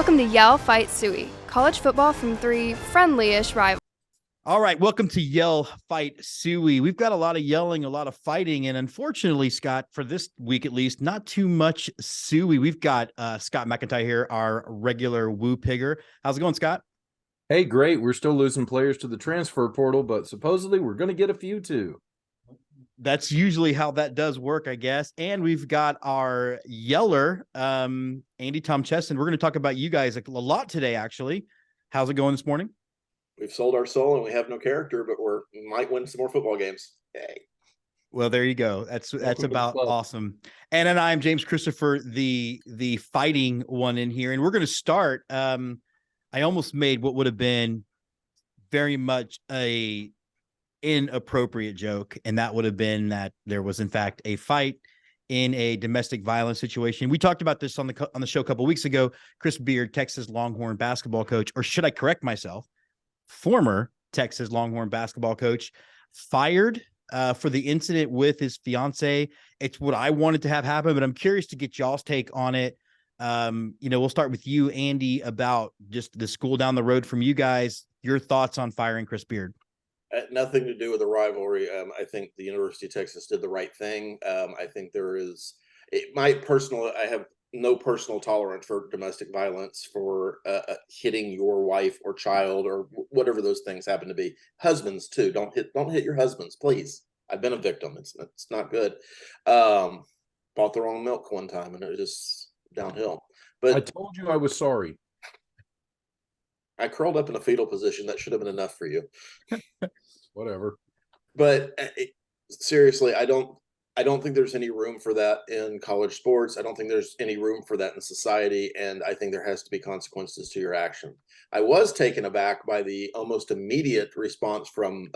Welcome to Yell, Fight, Sooie, college football from three friendly-ish rivals. All right, welcome to Yell, Fight, Sooie. We've got a lot of yelling, a lot of fighting, and unfortunately, Scott, for this week at least, not too much Sooie. We've got Scott McIntyre here, our regular Woo Pigger. How's it going, Scott? Hey, great. We're still losing players to the transfer portal, but supposedly we're going to get a few too. That's usually how that does work, I guess. And we've got our yeller, Andy Tom Cheston. We're going to talk about you guys a lot today, actually. How's it going this morning? We've sold our soul and we have no character, but we might win some more football games. Yay. Well, there you go. That's about awesome. And then I'm James Christopher, the fighting one in here. And we're going to start. I almost made what would have been very much a inappropriate joke. And that would have been that there was, in fact, a fight in a domestic violence situation. We talked about this on the show a couple of weeks ago. Chris Beard, Texas Longhorn basketball coach, or should I correct myself? Former Texas Longhorn basketball coach, fired for the incident with his fiance. It's what I wanted to have happen, but I'm curious to get y'all's take on it. We'll start with you, Andy, about just the school down the road from you guys. Your thoughts on firing Chris Beard? Nothing to do with the rivalry. I think the University of Texas did the right thing. I think I have no personal tolerance for domestic violence, for hitting your wife or child or whatever those things happen to be. Husbands too. Don't hit your husbands, please. I've been a victim. It's not good. Bought the wrong milk one time and it was just downhill. But I told you I was sorry. I curled up in a fetal position. That should have been enough for you. Whatever. But seriously, I don't think there's any room for that in college sports. I don't think there's any room for that in society. And I think there has to be consequences to your action. I was taken aback by the almost immediate response from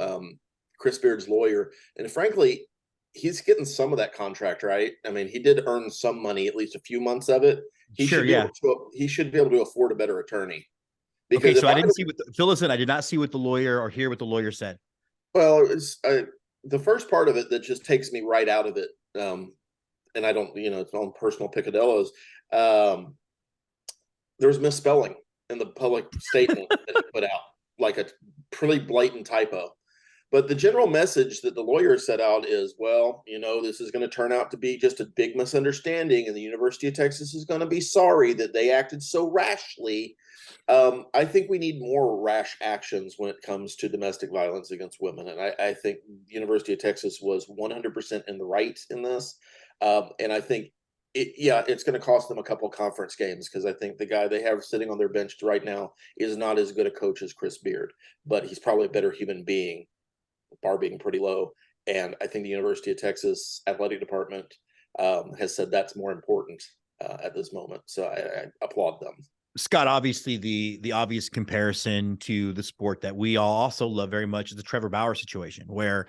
Chris Beard's lawyer. And frankly, he's getting some of that contract, right? I mean, he did earn some money, at least a few months of it. He should be able to afford a better attorney. Because okay, so I didn't see fill us in. I did not see what the lawyer or hear what the lawyer said. Well, the first part of it that just takes me right out of it, and I don't, it's on personal picadillos. There was misspelling in the public statement that he put out, like a pretty blatant typo. But the general message that the lawyer set out is, well, this is going to turn out to be just a big misunderstanding, and the University of Texas is going to be sorry that they acted so rashly. I think we need more rash actions when it comes to domestic violence against women. And I think the University of Texas was 100% in the right in this. And I think, it's going to cost them a couple of conference games because I think the guy they have sitting on their bench right now is not as good a coach as Chris Beard, but he's probably a better human being, bar being pretty low. And I think the University of Texas athletic department has said that's more important at this moment. So I applaud them. Scott, obviously the obvious comparison to the sport that we all also love very much is the Trevor Bauer situation where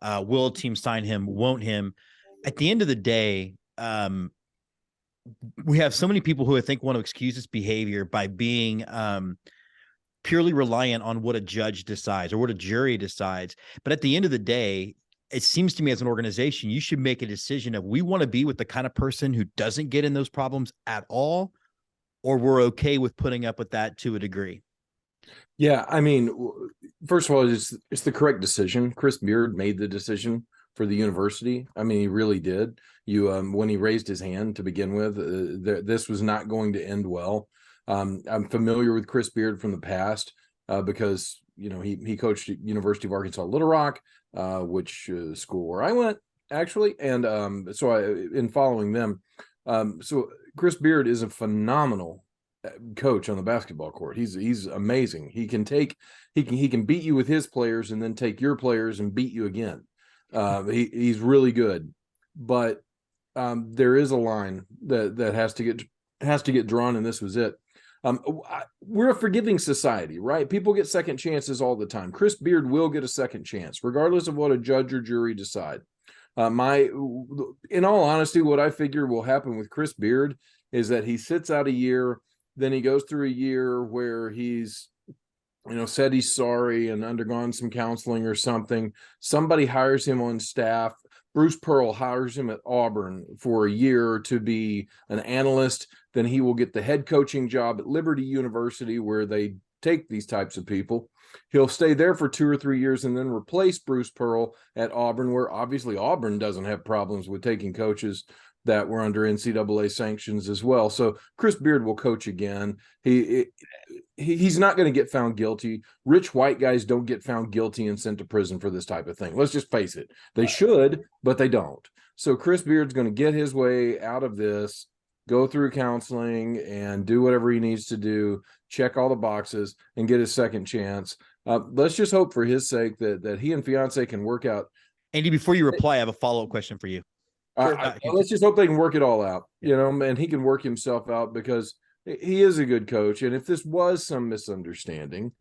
will a team sign him, won't him? At the end of the day, we have so many people who I think want to excuse this behavior by being purely reliant on what a judge decides or what a jury decides. But at the end of the day, it seems to me as an organization, you should make a decision of we want to be with the kind of person who doesn't get in those problems at all, or we're okay with putting up with that to a degree. Yeah, I mean, first of all, it's the correct decision. Chris Beard made the decision for the university. I mean, he really did. When he raised his hand to begin with, this was not going to end well. I'm familiar with Chris Beard from the past because he coached at University of Arkansas Little Rock, which school where I went actually, and in following them, so Chris Beard is a phenomenal coach on the basketball court. He's amazing. He can beat you with his players and then take your players and beat you again. He's really good, but there is a line that has to get drawn, and this was it. We're a forgiving society, right? People get second chances all the time. Chris Beard will get a second chance, regardless of what a judge or jury decide. In all honesty, what I figure will happen with Chris Beard is that he sits out a year, then he goes through a year where he's, said he's sorry and undergone some counseling or something. Somebody hires him on staff, Bruce Pearl hires him at Auburn for a year to be an analyst, then he will get the head coaching job at Liberty University, where they take these types of people. He'll stay there for 2 or 3 years and then replace Bruce Pearl at Auburn, where obviously Auburn doesn't have problems with taking coaches that were under NCAA sanctions as well. So Chris Beard will coach again. He's not going to get found guilty. Rich white guys don't get found guilty and sent to prison for this type of thing. Let's just face it. They should, but they don't. So Chris Beard's going to get his way out of this, go through counseling and do whatever he needs to do, check all the boxes and get his second chance. Let's just hope for his sake that he and fiance can work out. Andy, before you reply, I have a follow-up question for you. Let's just hope they can work it all out, and he can work himself out, because he is a good coach. And if this was some misunderstanding,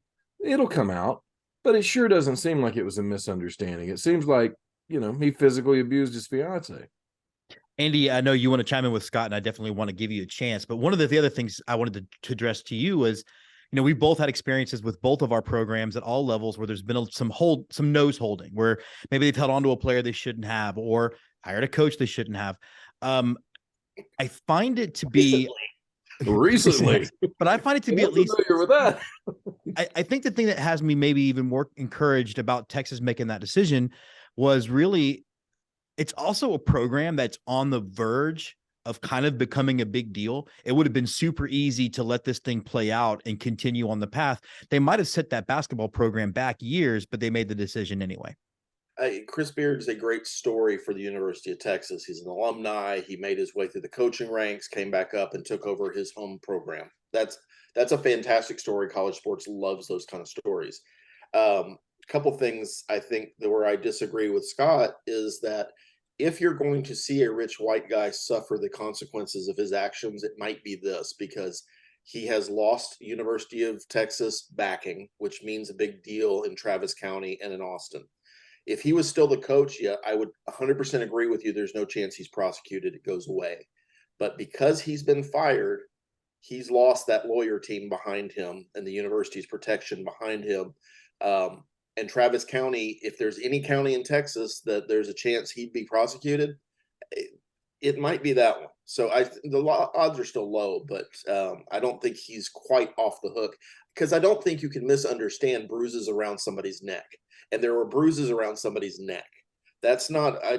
it'll come out, but it sure doesn't seem like it was a misunderstanding. It seems like, he physically abused his fiance. Andy, I know you want to chime in with Scott, and I definitely want to give you a chance. But one of the other things I wanted to address to you was, we both had experiences with both of our programs at all levels where there's been some nose holding, where maybe they've held on to a player they shouldn't have, or hired a coach they shouldn't have. I find it to be recently, but I find it to be at least with that. I think the thing that has me maybe even more encouraged about Texas making that decision was really, it's also a program that's on the verge of kind of becoming a big deal. It would have been super easy to let this thing play out and continue on the path. They might have set that basketball program back years, but they made the decision anyway. Chris Beard is a great story for the University of Texas. He's an alumni. He made his way through the coaching ranks, came back up and took over his home program. That's a fantastic story. College sports loves those kind of stories. A couple things I think that where I disagree with Scott is that if you're going to see a rich white guy suffer the consequences of his actions, it might be this, because he has lost University of Texas backing, which means a big deal in Travis County and in Austin. If he was still the coach, yeah, I would 100% agree with you. There's no chance he's prosecuted. It goes away. But because he's been fired, he's lost that lawyer team behind him and the university's protection behind him. And Travis County, if there's any county in Texas that there's a chance he'd be prosecuted, it might be that one. So the odds are still low, but I don't think he's quite off the hook, because I don't think you can misunderstand bruises around somebody's neck. And there were bruises around somebody's neck. That's not, I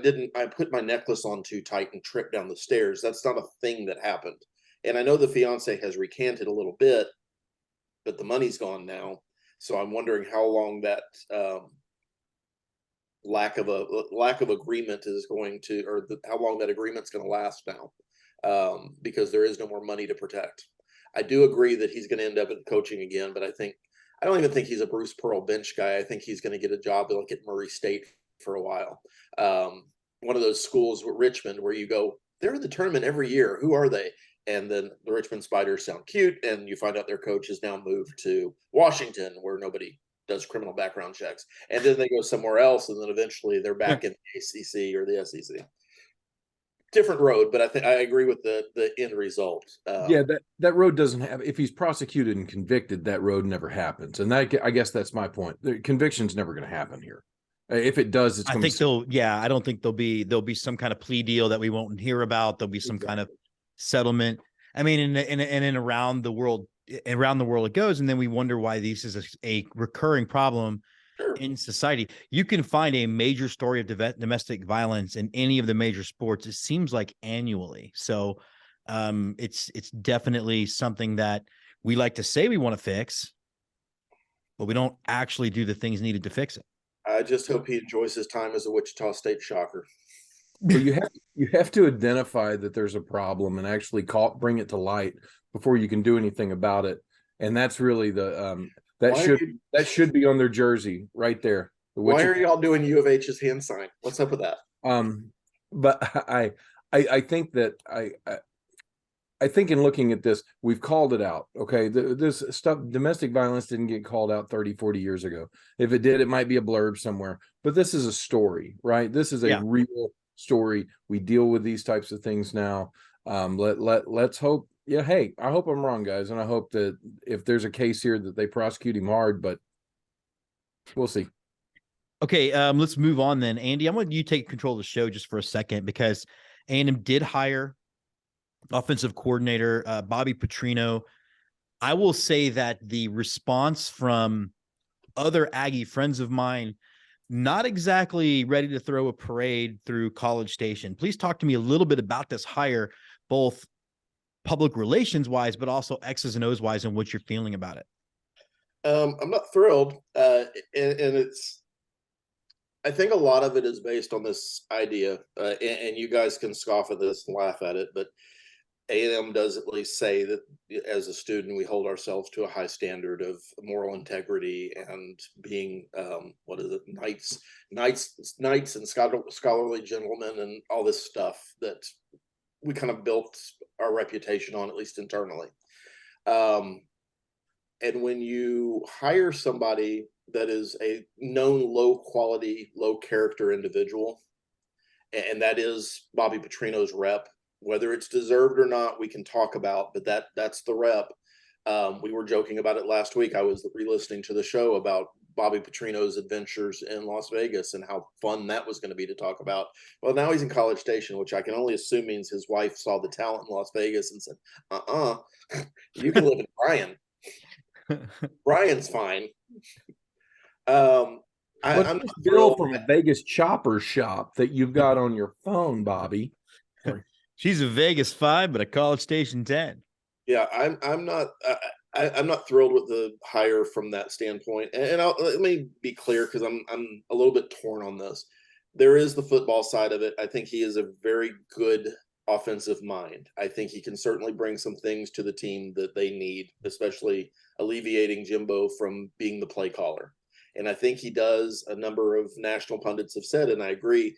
put my necklace on too tight and tripped down the stairs. That's not a thing that happened. And I know the fiance has recanted a little bit, but the money's gone now. So I'm wondering how long that lack of agreement is going to, or how long that agreement's going to last now, because there is no more money to protect. I do agree that he's going to end up in coaching again, but I don't even think he's a Bruce Pearl bench guy. I think he's going to get a job at Murray State for a while. One of those schools with Richmond where you go, they're in the tournament every year. Who are they? And then the Richmond Spiders sound cute, and you find out their coach has now moved to Washington, where nobody does criminal background checks. And then they go somewhere else, and then eventually they're back in the ACC or the SEC. Different road, but I think I agree with the end result. That road doesn't have. If he's prosecuted and convicted, that road never happens, and I guess that's my point. The conviction's never going to happen here. If it does, it's. I think I don't think there'll be some kind of plea deal that we won't hear about. There'll be some kind of settlement. I mean, and around the world it goes, and then we wonder why this is a recurring problem. Sure. In society. You can find a major story of domestic violence in any of the major sports. It seems like annually. So it's definitely something that we like to say we want to fix, but we don't actually do the things needed to fix it. I just hope he enjoys his time as a Wichita State Shocker. But you have to identify that there's a problem and actually bring it to light before you can do anything about it. And that's really the that should be on their jersey right there. Why are y'all doing U of H's hand sign? What's up with that? But I think that I think in looking at this, we've called it out. Okay. This stuff, domestic violence didn't get called out 30, 40 years ago. If it did, it might be a blurb somewhere, but this is a story, right? This is a real story. We deal with these types of things now. Let's hope. Yeah. Hey, I hope I'm wrong, guys. And I hope that if there's a case here that they prosecute him hard, but we'll see. Okay, let's move on then. Andy, I'm going to you take control of the show just for a second because A&M did hire offensive coordinator Bobby Petrino. I will say that the response from other Aggie friends of mine, not exactly ready to throw a parade through College Station. Please talk to me a little bit about this hire, both public relations wise, but also X's and O's wise, and what you're feeling about it. I'm not thrilled, and I think a lot of it is based on this idea, and you guys can scoff at this and laugh at it, but A&M does at least say that as a student, we hold ourselves to a high standard of moral integrity and being, knights and scholarly gentlemen and all this stuff that we kind of built our reputation on, at least internally. And when you hire somebody that is a known low quality, low character individual, and that is Bobby Petrino's rep, whether it's deserved or not, we can talk about, but that's the rep. We were joking about it last week. I was re-listening to the show about Bobby Petrino's adventures in Las Vegas and how fun that was going to be to talk about. Well, now he's in College Station, which I can only assume means his wife saw the talent in Las Vegas and said, you can live in Bryan. Brian's fine. I'm this bill from a Vegas chopper shop that you've got on your phone, Bobby. She's a Vegas 5, but a College Station 10. Yeah, I'm not thrilled with the hire from that standpoint. And let me be clear, because I'm a little bit torn on this. There is the football side of it. I think he is a very good offensive mind. I think he can certainly bring some things to the team that they need, especially alleviating Jimbo from being the play caller. And I think he does. A number of national pundits have said, and I agree,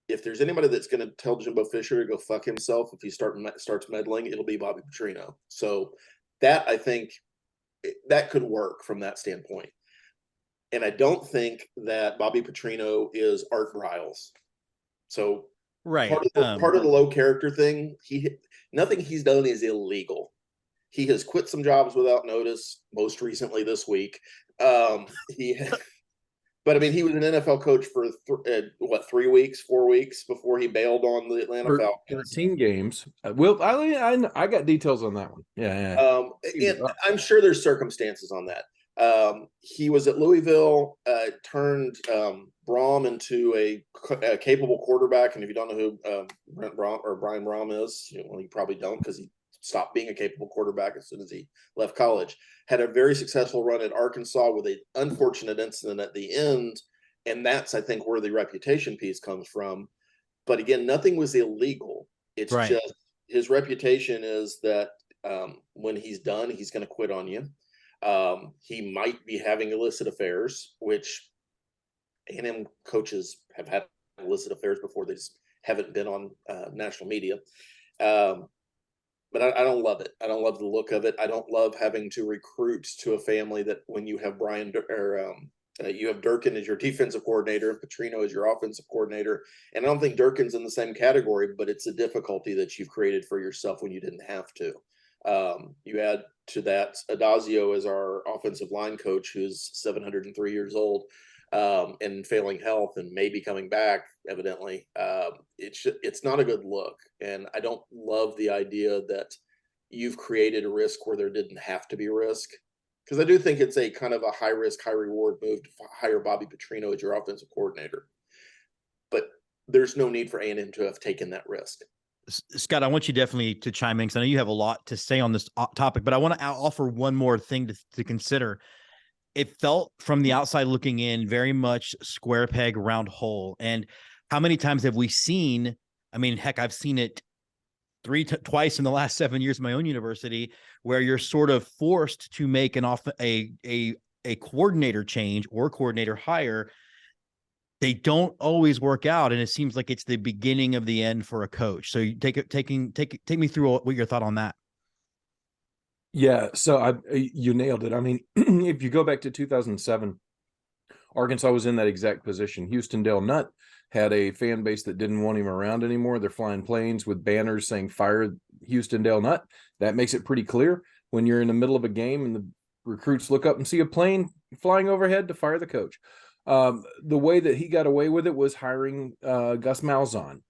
if there's anybody that's going to tell Jimbo Fisher to go fuck himself if he starts meddling, it'll be Bobby Petrino. So that, I think, that could work from that standpoint. And I don't think that Bobby Petrino is Art Briles. So right, part of the low character thing, nothing he's done is illegal. He has quit some jobs without notice, most recently this week. But I mean, he was an NFL coach for 4 weeks before he bailed on the Atlanta Falcons. 13 games. I got details on that one. Yeah. And I'm sure there's circumstances on that. He was at Louisville, turned Brom into a capable quarterback. And if you don't know who Brent Brom or Brian Brom is, you probably don't, because he stopped being a capable quarterback as soon as he left college. Had a very successful run at Arkansas with an unfortunate incident at the end. And that's, I think, where the reputation piece comes from. But again, nothing was illegal. It's right. Just his reputation is that when he's done, he's going to quit on you. He might be having illicit affairs, which A&M coaches have had illicit affairs before. They just haven't been on national media. But I don't love it. I don't love the look of it. I don't love having to recruit to a family that when you have you have Durkin as your defensive coordinator and Petrino as your offensive coordinator. And I don't think Durkin's in the same category, but it's a difficulty that you've created for yourself when you didn't have to. You add to that Adazio as our offensive line coach, who's 703 years old. And failing health and maybe coming back, evidently. It's not a good look. And I don't love the idea that you've created a risk where there didn't have to be risk. Because I do think it's a kind of a high risk, high reward move to hire Bobby Petrino as your offensive coordinator. But there's no need for A&M to have taken that risk. Scott, I want you definitely to chime in, because I know you have a lot to say on this topic, but I want to offer one more thing to consider. It felt from the outside looking in very much square peg, round hole. And how many times have we seen, I mean, heck, I've seen it twice in the last 7 years of my own university, where you're sort of forced to make a coordinator change or coordinator hire. They don't always work out. And it seems like it's the beginning of the end for a coach. So you take me through what your thought on that. Yeah, so you nailed it. I mean, if you go back to 2007, Arkansas was in that exact position. Houston Dale Nutt had a fan base that didn't want him around anymore. They're flying planes with banners saying "Fire Houston Dale Nutt." That makes it pretty clear when you're in the middle of a game and the recruits look up and see a plane flying overhead to fire the coach. The way that he got away with it was hiring Gus Malzahn,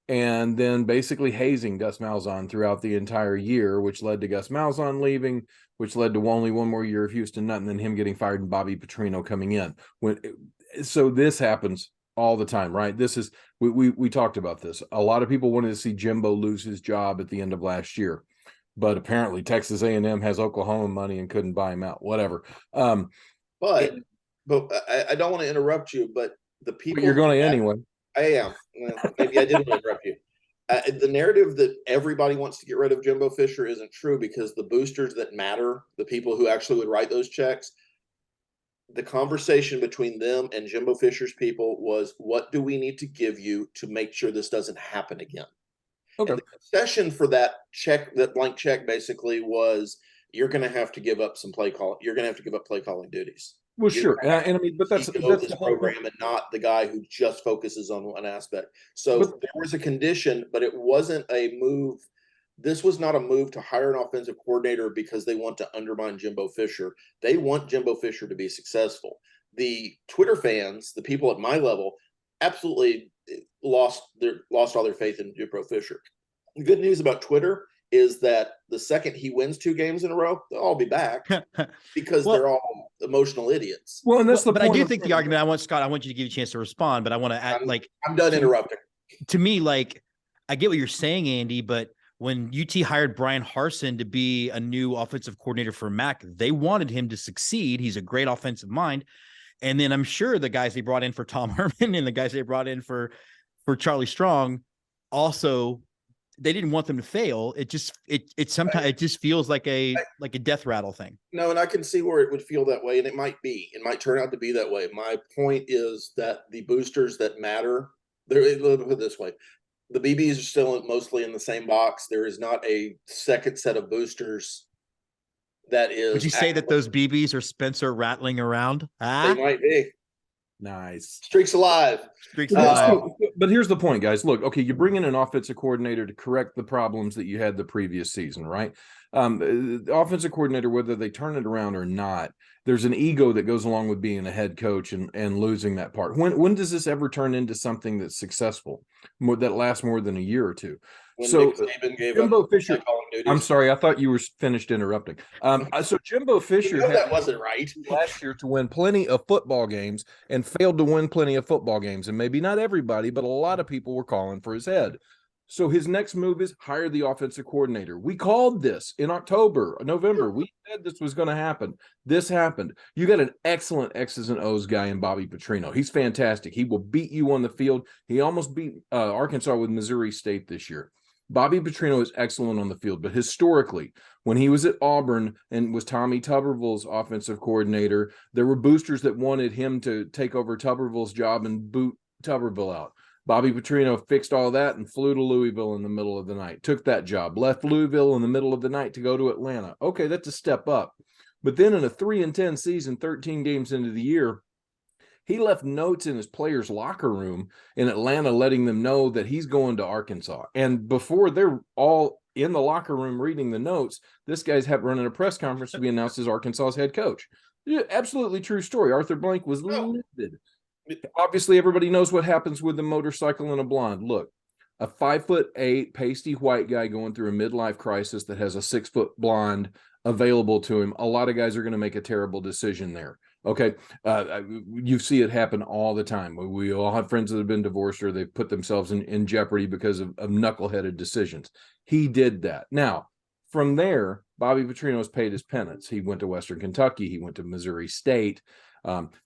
and then basically hazing Gus Malzahn throughout the entire year, which led to Gus Malzahn leaving, which led to only one more year of Houston Nutt, and then him getting fired and Bobby Petrino coming in. So this happens all the time, right? This is we talked about this. A lot of people wanted to see Jimbo lose his job at the end of last year, but apparently Texas A&M has Oklahoma money and couldn't buy him out. Whatever. But I don't want to interrupt you, but the people You're going to anyway. I am. Maybe I didn't interrupt you. The narrative that everybody wants to get rid of Jimbo Fisher isn't true, because the boosters that matter, the people who actually would write those checks, the conversation between them and Jimbo Fisher's people was, what do we need to give you to make sure this doesn't happen again? Okay. And the concession for that check, that blank check, basically was, you're going to have to give up some play call. You're going to have to give up play calling duties. Well, sure, and I mean, but that's this program, and not the guy who just focuses on one aspect. So there was a condition, but it wasn't a move. This was not a move to hire an offensive coordinator because they want to undermine Jimbo Fisher. They want Jimbo Fisher to be successful. The Twitter fans, the people at my level, absolutely lost all their faith in Jimbo Fisher. The good news about Twitter is that the second he wins 2 games in a row, they'll all be back because they're all emotional idiots. Well, and that's but I do think the argument, I want you to give you a chance to respond, but I want to add, I'm done interrupting. To me, I get what you're saying, Andy, but when UT hired Brian Harsin to be a new offensive coordinator for Mac, they wanted him to succeed. He's a great offensive mind. And then I'm sure the guys they brought in for Tom Herman and the guys they brought in for Charlie Strong also, they didn't want them to fail. It sometimes it just feels like a death rattle thing. No, and I can see where it would feel that way, and it might turn out to be that way. My point is that the boosters that matter, let's put it this way: the BBs are still mostly in the same box. There is not a second set of boosters that is. Would you say that those BBs are Spencer rattling around? They might be. Nice. Streaks alive. But here's the point, guys. Look, okay, you bring in an offensive coordinator to correct the problems that you had the previous season, right? The offensive coordinator, whether they turn it around or not, there's an ego that goes along with being a head coach and losing that part. When does this ever turn into something that's successful, that lasts more than a year or two? So Jimbo Fisher, I'm sorry, I thought you were finished interrupting. So Jimbo Fisher had that wasn't right last year to win plenty of football games and failed to win plenty of football games. And maybe not everybody, but a lot of people were calling for his head. So his next move is hire the offensive coordinator. We called this in November. We said this was going to happen. This happened. You got an excellent X's and O's guy in Bobby Petrino. He's fantastic. He will beat you on the field. He almost beat Arkansas with Missouri State this year. Bobby Petrino is excellent on the field, but historically, when he was at Auburn and was Tommy Tuberville's offensive coordinator, there were boosters that wanted him to take over Tuberville's job and boot Tuberville out. Bobby Petrino fixed all that and flew to Louisville in the middle of the night, took that job, left Louisville in the middle of the night to go to Atlanta. Okay, that's a step up. But then in a 3-10 season, 13 games into the year, he left notes in his players' locker room in Atlanta letting them know that he's going to Arkansas. And before they're all in the locker room reading the notes, this guy's running a press conference to be announced as Arkansas's head coach. Yeah, absolutely true story. Arthur Blank was livid. Obviously, everybody knows what happens with a motorcycle and a blonde. Look, a 5'8" pasty white guy going through a midlife crisis that has a 6-foot blonde available to him. A lot of guys are going to make a terrible decision there. Okay. You see it happen all the time. We all have friends that have been divorced or they've put themselves in jeopardy because of knuckleheaded decisions. He did that. Now, from there, Bobby Petrino's paid his penance. He went to Western Kentucky. He went to Missouri State.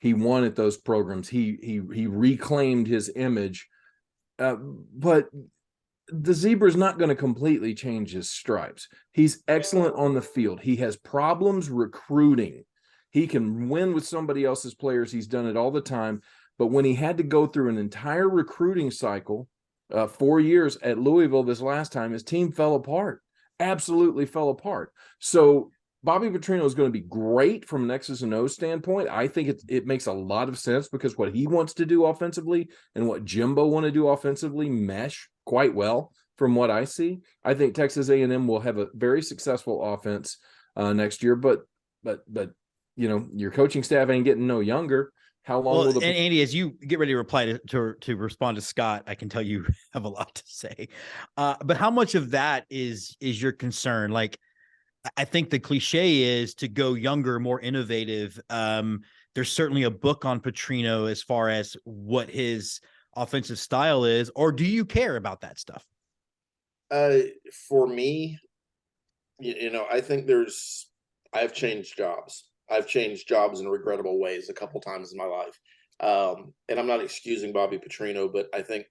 He won at those programs. He reclaimed his image. But the Zebra's not going to completely change his stripes. He's excellent on the field. He has problems recruiting. He can win with somebody else's players. He's done it all the time. But when he had to go through an entire recruiting cycle, 4 years at Louisville this last time, his team fell apart. Absolutely fell apart. So Bobby Petrino is going to be great from an X's and O's standpoint. I think it makes a lot of sense because what he wants to do offensively and what Jimbo want to do offensively mesh quite well from what I see. I think Texas A&M will have a very successful offense next year, but your coaching staff ain't getting no younger. How long will and Andy, as you get ready to reply to respond to Scott, I can tell you have a lot to say. But how much of that is your concern? Like, I think the cliche is to go younger, more innovative. There's certainly a book on Petrino as far as what his offensive style is, or do you care about that stuff? For me, I think I've changed jobs. I've changed jobs in regrettable ways a couple times in my life. And I'm not excusing Bobby Petrino, but I think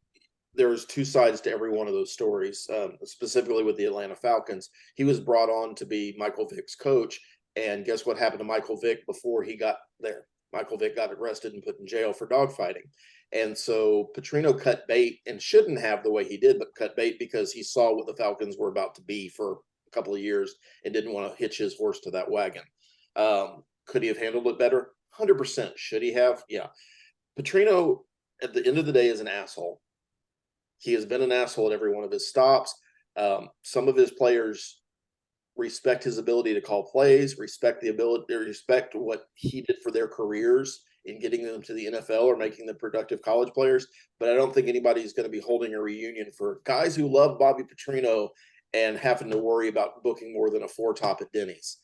there's two sides to every one of those stories. Specifically with the Atlanta Falcons, he was brought on to be Michael Vick's coach, and guess what happened to Michael Vick before he got there? Michael Vick got arrested and put in jail for dogfighting. And so Petrino cut bait, and shouldn't have the way he did, but cut bait because he saw what the Falcons were about to be for a couple of years and didn't want to hitch his horse to that wagon. Could he have handled it better? 100%. Should he have? Yeah. Petrino, at the end of the day, is an asshole. He has been an asshole at every one of his stops. Some of his players respect his ability to call plays, respect what he did for their careers in getting them to the NFL or making them productive college players. But I don't think anybody's going to be holding a reunion for guys who love Bobby Petrino and having to worry about booking more than a 4-top at Denny's.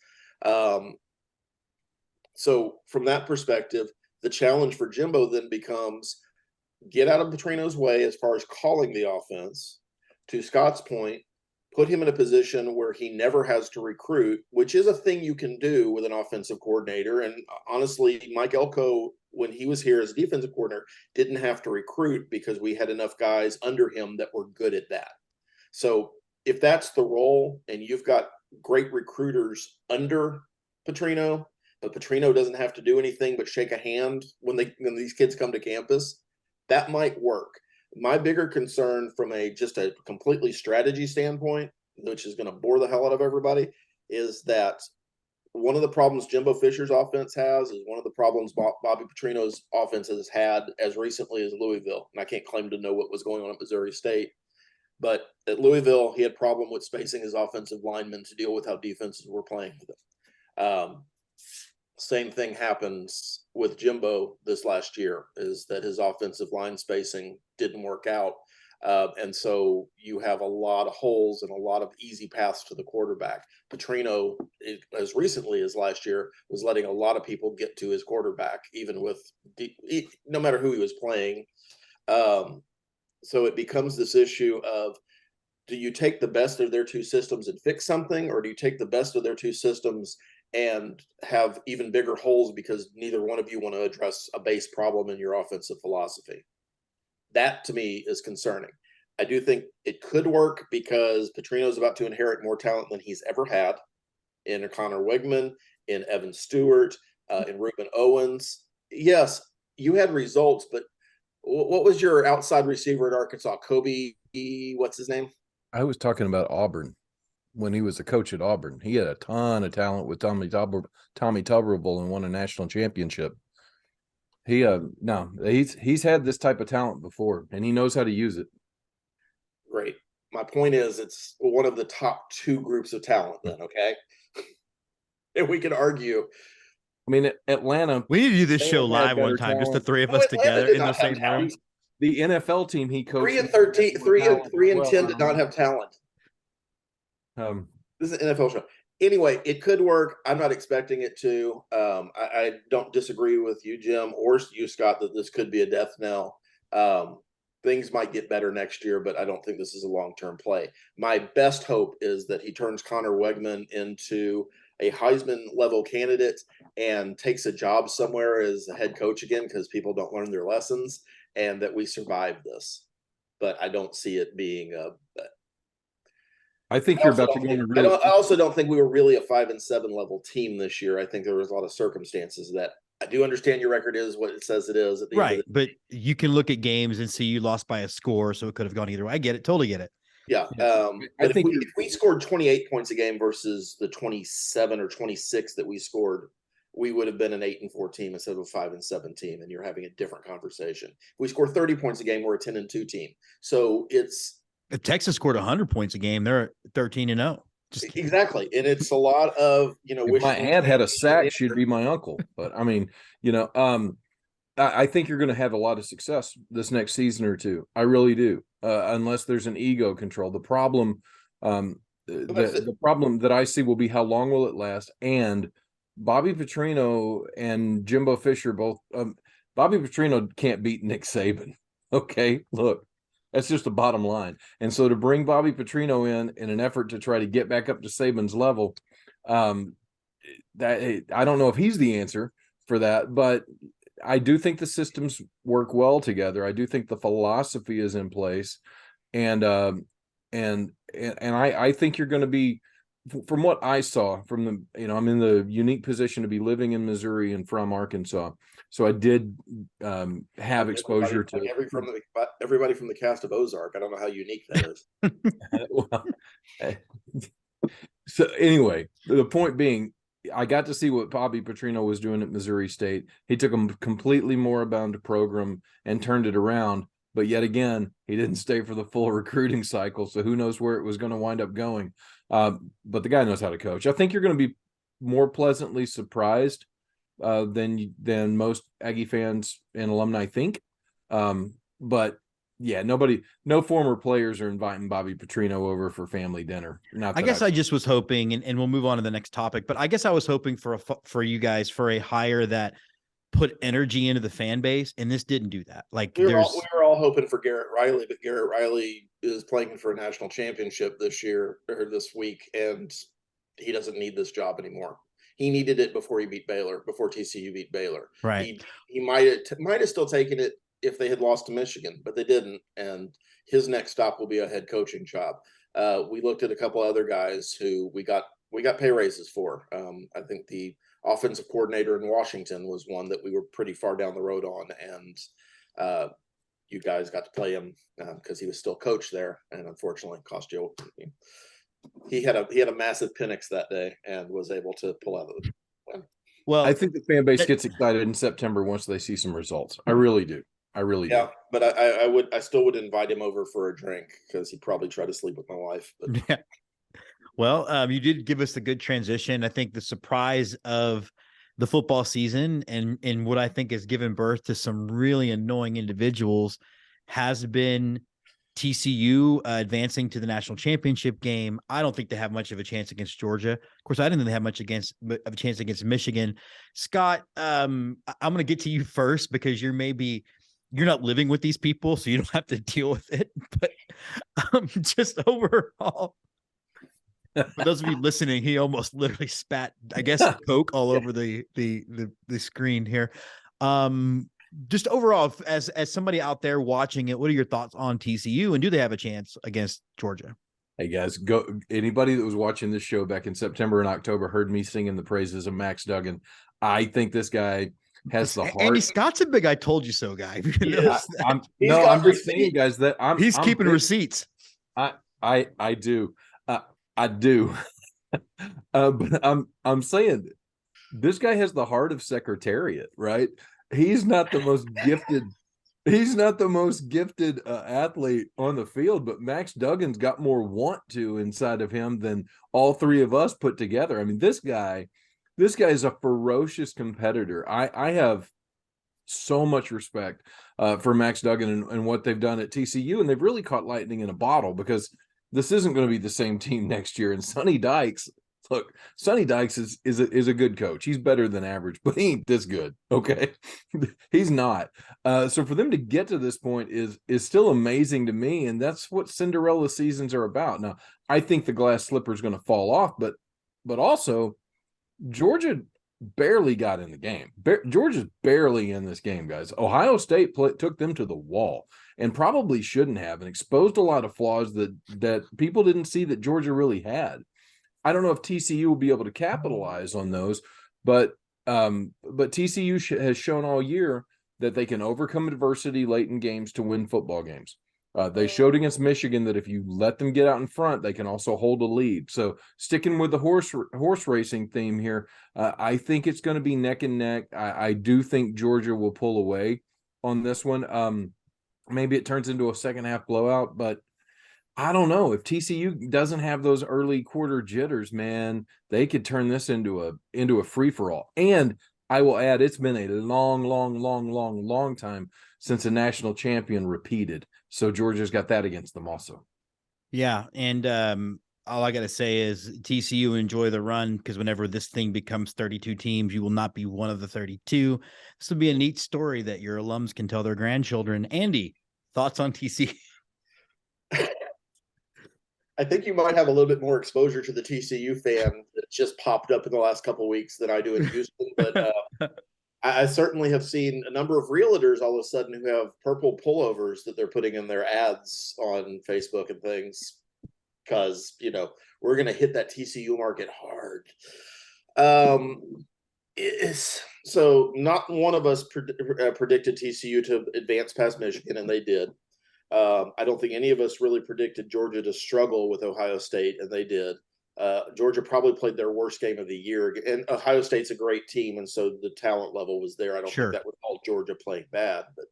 So from that perspective, the challenge for Jimbo then becomes get out of Petrino's way as far as calling the offense. To Scott's point, put him in a position where he never has to recruit, which is a thing you can do with an offensive coordinator. And honestly, Mike Elko, when he was here as a defensive coordinator, didn't have to recruit because we had enough guys under him that were good at that. So if that's the role and you've got great recruiters under Petrino, but Petrino doesn't have to do anything but shake a hand when these kids come to campus, that might work. My bigger concern from just a completely strategy standpoint, which is going to bore the hell out of everybody, is that one of the problems Jimbo Fisher's offense has is one of the problems Bobby Petrino's offense has had as recently as Louisville. And I can't claim to know what was going on at Missouri State. But at Louisville, he had problem with spacing his offensive linemen to deal with how defenses were playing with him. Same thing happens with Jimbo this last year, is that his offensive line spacing didn't work out. And so you have a lot of holes and a lot of easy paths to the quarterback. Petrino, as recently as last year, was letting a lot of people get to his quarterback, even with no matter who he was playing. So it becomes this issue of, do you take the best of their two systems and fix something, or do you take the best of their two systems and have even bigger holes because neither one of you want to address a base problem in your offensive philosophy? That to me is concerning. I do think it could work because Petrino's about to inherit more talent than he's ever had in Connor Wegman, in Evan Stewart, in Reuben Owens. Yes, you had results, but what was your outside receiver at Arkansas? Kobe, what's his name? I was talking about Auburn. When he was a coach at Auburn, he had a ton of talent with Tommy Tuberville and won a national championship. He's had this type of talent before, and he knows how to use it. Great. My point is, it's one of the top two groups of talent then, okay? And we can argue. I mean, Atlanta. We need to do this show live one time, just the three of us together in the same room. The NFL team he coached. 3 and 10 did not have talent. This is an NFL show. Anyway, it could work. I'm not expecting it to. I don't disagree with you, Jim, or you, Scott, that this could be a death knell. Things might get better next year, but I don't think this is a long-term play. My best hope is that he turns Connor Wegman into a Heisman-level candidate and takes a job somewhere as a head coach again, because people don't learn their lessons, and that we survive this. But I don't see it being I think you're about to go. I also don't think we were really a 5-7 level team this year. I think there was a lot of circumstances that I do understand your record is what it says it is. At the right. But you can look at games and see you lost by a score, so it could have gone either way. I get it. Totally get it. Yeah. I think if we scored 28 points a game versus the 27 or 26 that we scored, we would have been an 8-4 team instead of a 5-7 team. And you're having a different conversation. If we score 30 points a game, we're a 10-2 team. So it's, if Texas scored 100 points a game, they're 13-0. Just kidding. Exactly. And it's a lot of, If my aunt had a sack, she'd be my uncle. But I mean, I think you're going to have a lot of success this next season or two. I really do, unless there's an ego control. The problem, the problem that I see will be how long will it last. And Bobby Petrino and Jimbo Fisher both. Bobby Petrino can't beat Nick Saban. Okay, look, that's just the bottom line. And so to bring Bobby Petrino in an effort to try to get back up to Saban's level, that I don't know if he's the answer for that, but I do think the systems work well together. I do think the philosophy is in place, and I think you're going to be, from what I saw from the, I'm in the unique position to be living in Missouri and from Arkansas, so I did have exposure to everybody from the cast of Ozark. I don't know how unique that is. Well, so anyway, the point being, I got to see what Bobby Petrino was doing at Missouri State. He took a completely moribund program and turned it around. But yet again, he didn't stay for the full recruiting cycle. So who knows where it was going to wind up going. But the guy knows how to coach. I think you're going to be more pleasantly surprised than most Aggie fans and alumni think. But yeah, no former players are inviting Bobby Petrino over for family dinner. I guess I just was hoping, and we'll move on to the next topic, but I guess I was hoping for you guys for a hire that put energy into the fan base, and this didn't do that. Like we were all hoping for Garrett Riley, but Garrett Riley is playing for a national championship this year or this week, and he doesn't need this job anymore. He needed it before he beat Baylor, before TCU beat Baylor. Right. He might have still taken it if they had lost to Michigan, but they didn't. And his next stop will be a head coaching job. We looked at a couple other guys who we got pay raises for. I think the offensive coordinator in Washington was one that we were pretty far down the road on. And you guys got to play him because he was still coach there. And unfortunately cost you. He had a massive Penix that day and was able to pull out of the win. Well, I think the fan base gets excited in September once they see some results. I really do. Yeah, but I still would invite him over for a drink because he'd probably try to sleep with my wife. But. Yeah. Well, you did give us a good transition. I think the surprise of the football season and what I think has given birth to some really annoying individuals has been TCU advancing to the national championship game. I don't think they have much of a chance against Georgia. Of course, I didn't think they have much of a chance against Michigan. Scott, I'm going to get to you first because you're not living with these people, so you don't have to deal with it. But just overall, for those of you listening, he almost literally spat, I guess, Coke all over the screen here. Just overall, as somebody out there watching it, what are your thoughts on TCU, and do they have a chance against Georgia? Hey guys, anybody that was watching this show back in September and October heard me singing the praises of Max Duggan. I think this guy has the heart. Andy Scott's a big "I told you so" guy. I'm just saying, guys, that he's keeping receipts. I do. I do. But I'm saying this guy has the heart of Secretariat, right? He's not the most gifted. He's not the most gifted athlete on the field, but Max Duggan's got more want to inside of him than all three of us put together. I mean, this guy is a ferocious competitor. I have so much respect for Max Duggan and what they've done at TCU, and they've really caught lightning in a bottle because this isn't going to be the same team next year. And Sonny Dykes is a good coach. He's better than average, but he ain't this good. Okay. He's not. So for them to get to this point is still amazing to me. And that's what Cinderella seasons are about. Now, I think the glass slipper is going to fall off, but also Georgia barely got in the game. Georgia's barely in this game, guys. Ohio State took them to the wall and probably shouldn't have, and exposed a lot of flaws that people didn't see that Georgia really had. I don't know if TCU will be able to capitalize on those, but TCU has shown all year that they can overcome adversity late in games to win football games. They showed against Michigan that if you let them get out in front, they can also hold a lead. So sticking with the horse racing theme here, I think it's going to be neck and neck. I do think Georgia will pull away on this one. Maybe it turns into a second half blowout, but I don't know if TCU doesn't have those early quarter jitters, man. They could turn this into a free for all. And I will add, it's been a long time since a national champion repeated. So Georgia's got that against them also. Yeah, and all I got to say is TCU enjoy the run, because whenever this thing becomes 32 teams, you will not be one of the 32. This will be a neat story that your alums can tell their grandchildren. Andy, thoughts on TCU? I think you might have a little bit more exposure to the TCU fan that just popped up in the last couple of weeks than I do in Houston. But I certainly have seen a number of realtors all of a sudden who have purple pullovers that they're putting in their ads on Facebook and things, because, we're going to hit that TCU market hard. So not one of us predicted TCU to advance past Michigan, and they did. I don't think any of us really predicted Georgia to struggle with Ohio State, and they did. Georgia probably played their worst game of the year, and Ohio State's a great team, and so the talent level was there. I don't think that was all Georgia playing bad, but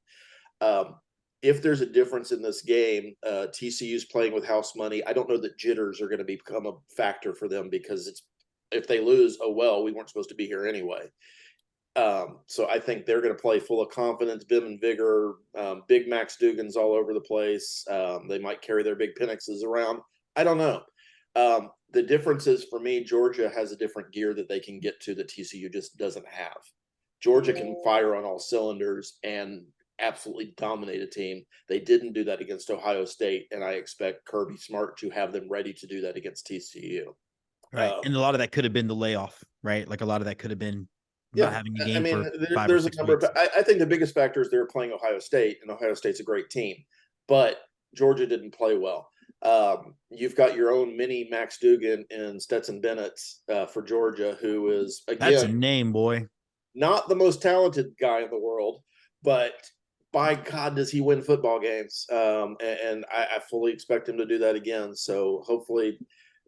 if there's a difference in this game, TCU's playing with house money. I don't know that jitters are going to become a factor for them, because if they lose, oh well, we weren't supposed to be here anyway. So I think they're going to play full of confidence, vim and vigor. Big Max Dugans all over the place. They might carry their big Penixes around. I don't know. The difference is, for me, Georgia has a different gear that they can get to that TCU just doesn't have. Georgia can fire on all cylinders and absolutely dominate a team. They didn't do that against Ohio State, and I expect Kirby Smart to have them ready to do that against TCU. Right, and a lot of that could have been the layoff, right? Like a lot of that could have been not having a game for 5 or 6 weeks. I think the biggest factor is they're playing Ohio State, and Ohio State's a great team, but Georgia didn't play well. You've got your own mini Max Dugan and Stetson Bennett for Georgia, who is, again, that's a name, boy. Not the most talented guy in the world, but by God, does he win football games? And I fully expect him to do that again. So hopefully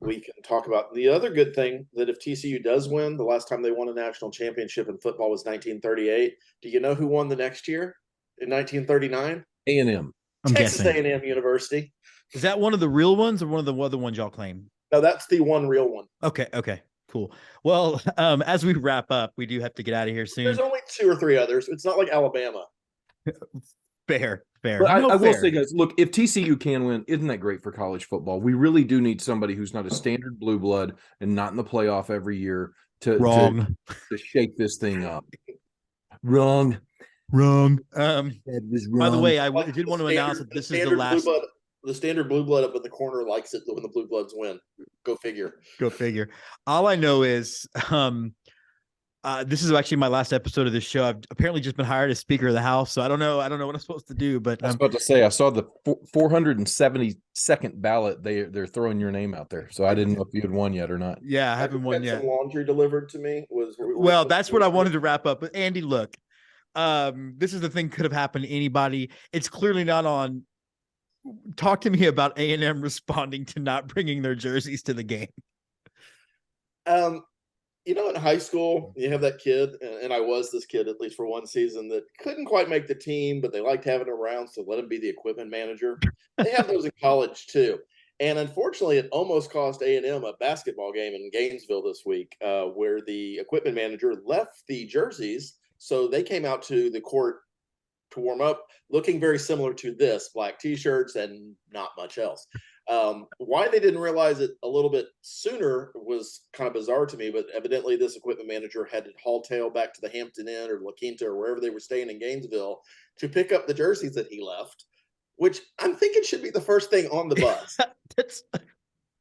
we can talk about the other good thing, that if TCU does win, the last time they won a national championship in football was 1938. Do you know who won the next year in 1939? A&M. Texas A&M University. Is that one of the real ones or one of the other ones y'all claim? No, that's the one real one. Okay. Cool. Well, as we wrap up, we do have to get out of here soon. There's only 2 or 3 others. It's not like Alabama. Fair. But I will say, guys, look, if TCU can win, isn't that great for college football? We really do need somebody who's not a standard blue blood and not in the playoff every year to shake this thing up. Wrong. That was wrong. By the way, I did want to announce that this is the last. The standard blue blood up in the corner likes it when the blue bloods win. Go figure. All I know is this is actually my last episode of this show. I've apparently just been hired as Speaker of the House, so I don't know what I'm supposed to do. But I was about to say, I saw the 472nd ballot. They're throwing your name out there, so I didn't know if you had won yet or not. Yeah, I haven't won yet. Some laundry delivered to me well, that's what I wanted to wrap up. But Andy, look, this is the thing could have happened to anybody. It's clearly not on. Talk to me about A&M responding to not bringing their jerseys to the game. In high school, you have that kid, and I was this kid at least for one season, that couldn't quite make the team, but they liked having him around, so let him be the equipment manager. They have those in college too. And unfortunately, it almost cost A&M a basketball game in Gainesville this week, where the equipment manager left the jerseys, so they came out to the court to warm up, looking very similar to this, black T-shirts and not much else. Why they didn't realize it a little bit sooner was kind of bizarre to me, but evidently this equipment manager had to haul tail back to the Hampton Inn or La Quinta or wherever they were staying in Gainesville to pick up the jerseys that he left, which I'm thinking should be the first thing on the bus.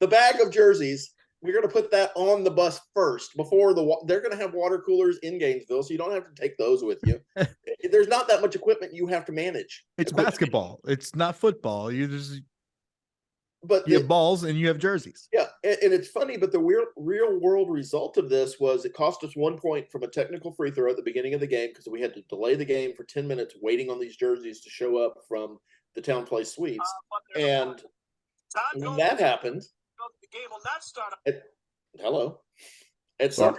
The bag of jerseys, we're going to put that on the bus first before they're going to have water coolers in Gainesville, so you don't have to take those with you. There's not that much equipment you have to manage. It's basketball. It's not football. You have balls and you have jerseys. Yeah, and it's funny, but the real world result of this was it cost us 1 point from a technical free throw at the beginning of the game, because we had to delay the game for 10 minutes waiting on these jerseys to show up from the Town Place Suites. And when that happened, the game will not start. At some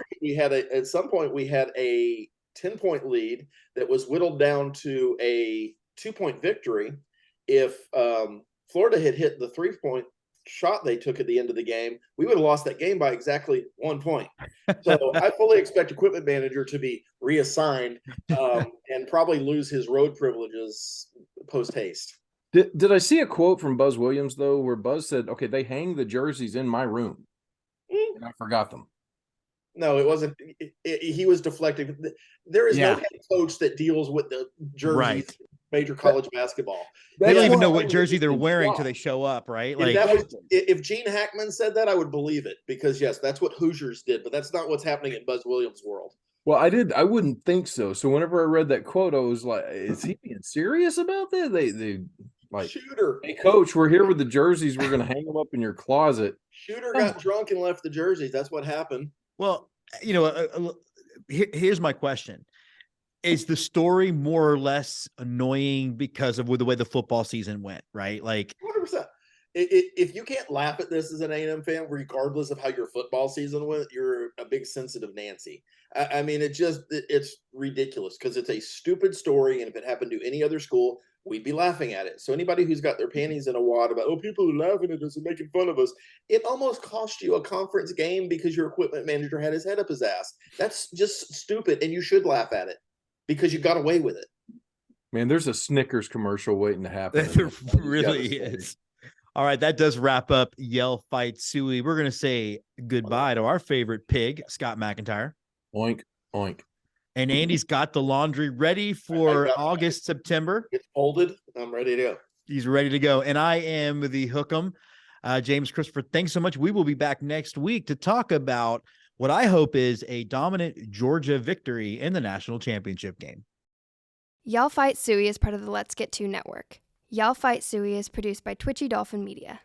point we had a 10-point lead that was whittled down to a 2-point victory if Florida had hit the 3-point shot they took at the end of the game, we would have lost that game by exactly 1 point. So I fully expect equipment manager to be reassigned and probably lose his road privileges post haste. Did I see a quote from Buzz Williams though, where Buzz said, "Okay, they hang the jerseys in my room," and I forgot them. No, it wasn't. He was deflecting. There is no head coach that deals with the jerseys. Major college basketball. They don't even know what jersey they're wearing till they show up, right? Like if Gene Hackman said that, I would believe it, because yes, that's what Hoosiers did, but that's not what's happening in Buzz Williams' world. Well, I wouldn't think so. So whenever I read that quote, I was like, is he being serious about that? They like, Shooter. Hey, coach, we're here with the jerseys. We're going to hang them up in your closet. Shooter got drunk and left the jerseys. That's what happened. Well, here's my question. Is the story more or less annoying because of the way the football season went, right? Like 100%. If you can't laugh at this as an A&M fan, regardless of how your football season went, you're a big sensitive Nancy. I mean, it's ridiculous because it's a stupid story. And if it happened to any other school, we'd be laughing at it. So anybody who's got their panties in a wad about, people are laughing at us and making fun of us, it almost cost you a conference game because your equipment manager had his head up his ass. That's just stupid. And you should laugh at it because you got away with it. Man, there's a Snickers commercial waiting to happen. There really is. All right, that does wrap up Yell Fight Sooie. We're going to say goodbye to our favorite pig, Scott McIntyre. Oink, oink. And Andy's got the laundry ready for August, September. It's folded. I'm ready to go. He's ready to go. And I am the Hook'em, James Christopher. Thanks so much. We will be back next week to talk about what I hope is a dominant Georgia victory in the national championship game. Y'all Fight Sooie is part of the Let's Get To network. Y'all Fight Sooie is produced by Twitchy Dolphin Media.